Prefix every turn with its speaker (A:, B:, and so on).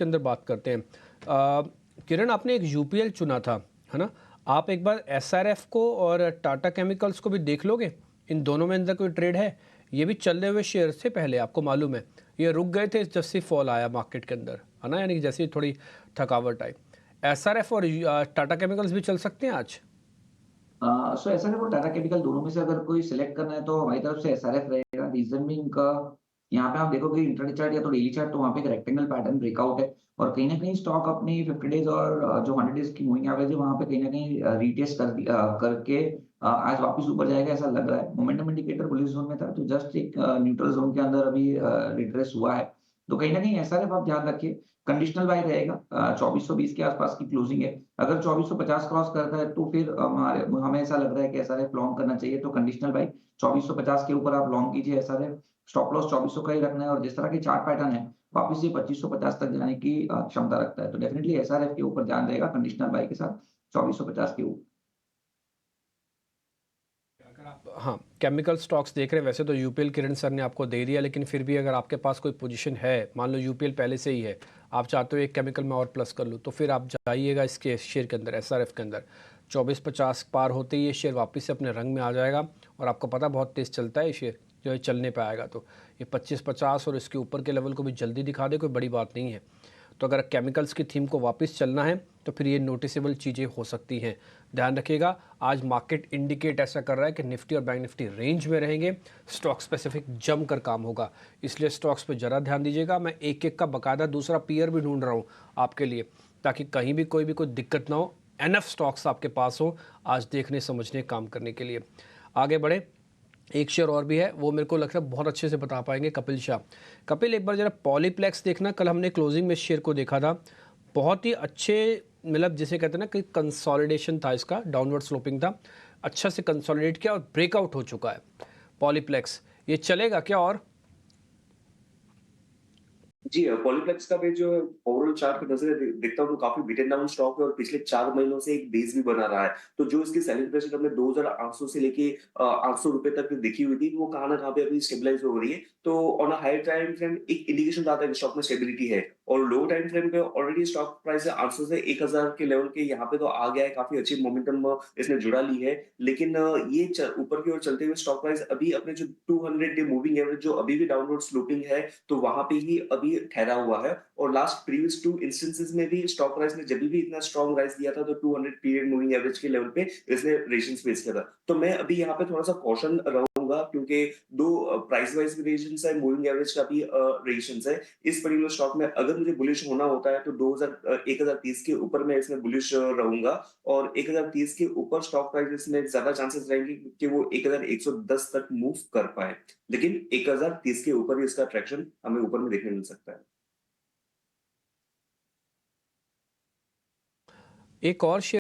A: के अंदर बात करते हैं। किरण, आपने एक यूपीएल चुना था, है ना? आप एक बार एसआरएफ को और टाटा केमिकल्स को भी देख लोगे, इन दोनों में अंदर कोई ट्रेड है? ये भी चलने हुए शेयर से पहले आपको मालूम है ये रुक गए थे जब से फॉल आया मार्केट के अंदर, है ना? यानी कि जैसे थोड़ी थकावट आई। एसआरएफ और टाटा केमिकल्स भी चल सकते हैं आज।
B: सो एसआरएफ और टाटा केमिकल दोनों में से अगर कोई सिलेक्ट करना है तो हमारी तरफ से एसआरएफ रहेगा। रीजन भी इनका, यहाँ पे आप देखोगे इंट्राडे चार्ट या तो डेली चार्ट, तो वहाँ पे एक रेक्टेंगल पैटर्न ब्रेकआउट है और कहीं ना कहीं स्टॉक अपनी 50 डेज और जो 100 डेज की मूविंग एवरेज है वहाँ पे कहीं ना कहीं रीटेस्ट करके आज वापस ऊपर जाएगा ऐसा लग रहा है। मोमेंटम इंडिकेटर बुलिश जोन में था तो जस्ट एक न्यूट्रल जोन के अंदर अभी रिट्रेस हुआ है। तो कहीं ना कहीं एसआरएफ आप ध्यान रखिए, कंडीशनल बाय रहेगा। 2420 के आसपास की क्लोजिंग है। अगर 2450 क्रॉस करता है तो फिर हमें ऐसा लग रहा है कि एसआरएफ लॉन्ग करना चाहिए, तो कंडीशनल बाय 2450 के ऊपर आप लॉन्ग कीजिए एसआरएफ। स्टॉप लॉस 2400 का ही रखना है और जिस तरह के चार्ट पैटर्न है वापस ये 2550 तक जाने की क्षमता रखता है। तो डेफिनिटली एसआरएफ के ऊपर ध्यान रहेगा कंडीशनल बाय के साथ 2450 के ऊपर।
A: अगर आप केमिकल स्टॉक्स देख रहे हैं, वैसे तो यूपीएल किरण सर ने आपको दे दिया, लेकिन फिर भी अगर आपके पास कोई पोजीशन है, मान लो यूपीएल पहले से ही है, आप चाहते हो एक केमिकल में और प्लस कर लूँ, तो फिर आप जाइएगा इसके शेयर के अंदर, एसआरएफ के अंदर। 2450 पार होते ही ये शेयर वापस से अपने रंग में आ जाएगा और आपको पता बहुत तेज़ चलता है ये शेयर, जो है चलने पे आएगा। तो ये 2550 और इसके ऊपर के लेवल को भी जल्दी दिखा दे, कोई बड़ी बात नहीं है। तो अगर केमिकल्स की थीम को वापस चलना है तो फिर ये नोटिसेबल चीज़ें हो सकती हैं। ध्यान रखिएगा, आज मार्केट इंडिकेट ऐसा कर रहा है कि निफ्टी और बैंक निफ्टी रेंज में रहेंगे, स्टॉक स्पेसिफिक जम कर काम होगा, इसलिए स्टॉक्स पे ज़रा ध्यान दीजिएगा। मैं एक एक का बकायदा दूसरा पीयर भी ढूंढ रहा हूँ आपके लिए, ताकि कहीं भी कोई दिक्कत ना हो। एनएफ स्टॉक्स आपके पास हो आज देखने समझने काम करने के लिए। आगे बढ़े, एक शेयर और भी है, वो मेरे को लगता है बहुत अच्छे से बता पाएंगे, कपिल शाह। कपिल, एक बार जरा पॉलीप्लेक्स देखना, कल हमने क्लोजिंग में शेयर को देखा था, बहुत ही अच्छे, मतलब जिसे कहते हैं ना कि कंसोलिडेशन था, इसका डाउनवर्ड स्लोपिंग था, अच्छा से कंसोलिडेट किया और ब्रेकआउट हो चुका है पॉलीप्लेक्स। ये चलेगा क्या? और
C: जी, पॉलीप्लेक्स का भी जो है ओवरऑल चार्ट की नज़र से देखता हूँ तो काफ़ी बीटन डाउन स्टॉक है और पिछले 4 महीनों से एक बेस भी बना रहा है। तो जो इसकी सेलिंग प्रेशर हमें 2800 से लेके ₹800 तक दिखी हुई थी, वो कहाँ न कहाँ पे अभी स्टेबलाइज़ हो रही है। तो on a higher time frame एक इंडिकेशन आता है कि स्टॉक में स्टेबिलिटी है और लो टाइम फ्रेम पे ऑलरेडी स्टॉक प्राइस है 800 से 1000 के लेवल के यहाँ पे तो आ गया है, काफ़ी अच्छी मोमेंटम इसने जुड़ा ली है। लेकिन ये ऊपर की ओर चलते हुए स्टॉक प्राइस अभी अपने जो 200 डे मूविंग एवरेज जो अभी भी डाउनवर्ड स्लोपिंग है, तो वहां पे ही अभी ठहरा हुआ है। और लास्ट प्रीवियस 2 इंस्टेंसेस में भी स्टॉक प्राइस ने जब भी इतना स्ट्रॉन्ग राइज दिया था तो 200 पीरियड मूविंग एवरेज के लेवल पे इसने रेजिस्टेंस फेस किया था। तो मैं अभी यहाँ पे थोड़ा सा कॉशन रहूंगा क्योंकि दो प्राइस वाइज भी रेजिस्टेंस है, मूविंग एवरेज का भी रेजिस्टेंस है। इस पर्टिकुलर स्टॉक में अगर मुझे बुलिश होना होता है तो 1030 के ऊपर मैं इसमें बुलिश रहूंगा और 1030 के ऊपर स्टॉक प्राइस में ज्यादा चांसेस रहेंगे कि वो 1110 तक मूव कर पाए। लेकिन 1030 के ऊपर ही इसका ट्रैक्शन हमें ऊपर में देखने मिल सकता है।
A: एक और शेयर